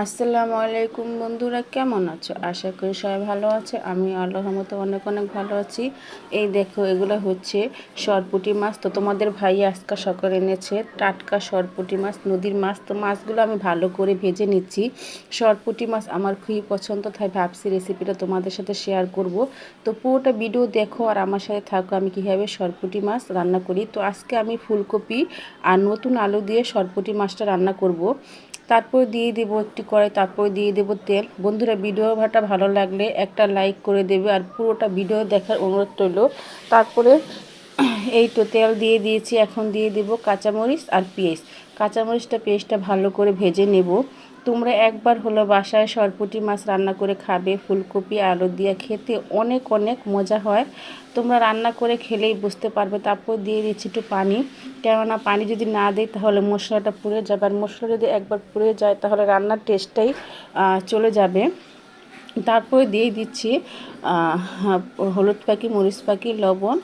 আসসালামু আলাইকুম বন্ধুরা, কেমন আছো? আশা করি সবাই ভালো আছে। আমি আল্লাহর মতো অনেক অনেক ভালো আছি। এই দেখো, এগুলো হচ্ছে সরপুঁটি মাছ। তো তোমাদের ভাই আজকে সকালে এনেছে টাটকা সরপুঁটি মাছ, নদীর মাছ। তো মাছগুলো আমি ভালো করে ভেজে নিচ্ছি। সরপুঁটি মাছ আমার খুবই পছন্দ, তাই ভাবছি রেসিপিটা তোমাদের সাথে শেয়ার করব। তো পুরোটা ভিডিও দেখো আর আমার সাথে থাকো আমি কীভাবে সরপুঁটি মাছ রান্না করি। তো আজকে আমি ফুলকপি আর নতুন আলু দিয়ে সরপুঁটি মাছটা রান্না করব। তারপর দিয়ে দেবো একটি কড়াই, তারপর দিয়ে দেবো তেল। বন্ধুরা, ভিডিওটা ভালো লাগলে একটা লাইক করে দেবে আর পুরোটা ভিডিও দেখার অনুরোধ রইল। তারপরে এই তো তেল দিয়ে দিয়েছি, এখন দিয়ে দেবো কাঁচামরিচ আর পেঁয়াজ। কাঁচামরিচটা পেঁয়াজটা ভালো করে ভেজে নেব। তোমরা একবার হলো বাসায় সরপুঁটি মাছ রান্না করে খাবে, ফুলকপি আলু দিয়ে খেতে অনেক অনেক মজা হয়। তোমরা রান্না করে খেলেই বুঝতে পারবে। তারপর দিয়ে দিচ্ছি একটু পানি, কেননা পানি যদি না দিই তাহলে মশলাটা পুড়ে যাবে, আর মশলা যদি একবার পুড়ে যায় তাহলে রান্নার টেস্টটাই চলে যাবে। তারপরে দিয়ে দিচ্ছি হলুদ পাখি, মরিচ পাখি, লবণ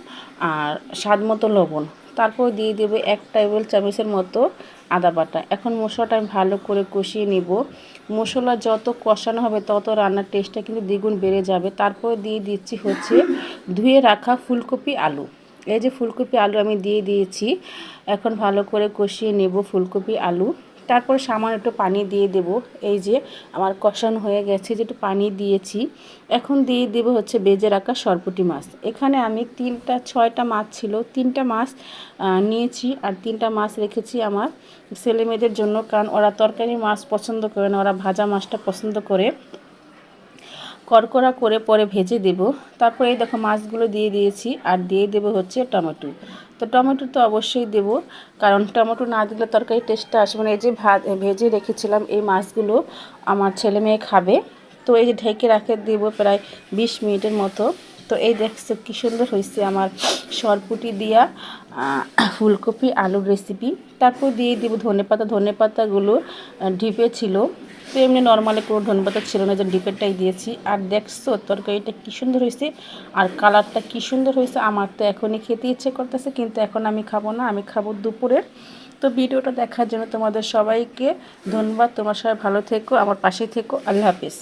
আর স্বাদ মতো লবণ। তারপর দিয়ে দেবো 1 টেবিল চামচের মতো আদা বাটা। এখন মশলাটা আমি ভালো করে কষিয়ে নিব। মশলা যত কষানো হবে তত রান্নার টেস্টটা কিন্তু দ্বিগুণ বেড়ে যাবে। তারপর দিয়ে দিচ্ছি হচ্ছে ধুয়ে রাখা ফুলকপি আলু। এই যে ফুলকপি আলু আমি দিয়ে দিয়েছি। এখন ভালো করে কষিয়ে নেব ফুলকপি আলু। তারপর সামান্য একটু পানি দিয়ে দেব। এই যে আমার কষানো হয়ে গেছে, যে একটু পানি দিয়েছি। এখন দিয়ে দেব হচ্ছে ভেজে রাখা সরপুঁটি মাছ। এখানে আমি 6টা মাছ ছিল, 3টা মাছ নিয়েছি আর 3টা মাছ রেখেছি আমার ছেলেমেয়েদের জন্য, কারণ ওরা তরকারি মাছ পছন্দ করে না, ওরা ভাজা মাছটা পছন্দ করে। কড়কড়া করে পরে ভেজে দেব। তারপরে এই দেখো মাছগুলো দিয়ে দিয়েছি আর দিয়ে দেব হচ্ছে টমেটো। তো টমেটো তো অবশ্যই দেব, কারণ টমেটো না দিলে তরকারি টেস্টটা আসবে না। এই যে ভেজে রেখেছিলাম এই মাছগুলো আমার ছেলে মেয়ে খাবে। তো এই যে ঢেকে রাখে দেব প্রায় 20 মিনিটের মতো। তো এই দেখছো কী সুন্দর হয়েছে আমার সরপুঁটি দিয়া ফুলকপি আলুর রেসিপি। তারপর দিয়ে দেব ধনেপাতা। ধনেপাতাগুলো ডিপে ছিল, তো এমনি নর্মালি কোনো ধনেপাতা ছিল না, যে ডিপেরটাই দিয়েছি। আর দেখছো তরকারিটা কী সুন্দর হয়েছে আর কালারটা কী সুন্দর হয়েছে। আমার তো এখনই খেতে ইচ্ছে করতেছে, কিন্তু এখন আমি খাবো না, আমি খাবো দুপুরের। তো ভিডিওটা দেখার জন্য তোমাদের সবাইকে ধন্যবাদ। তোমার সবাই ভালো থেকো, আমার পাশে থেকো। আল্লাহ হাফেজ।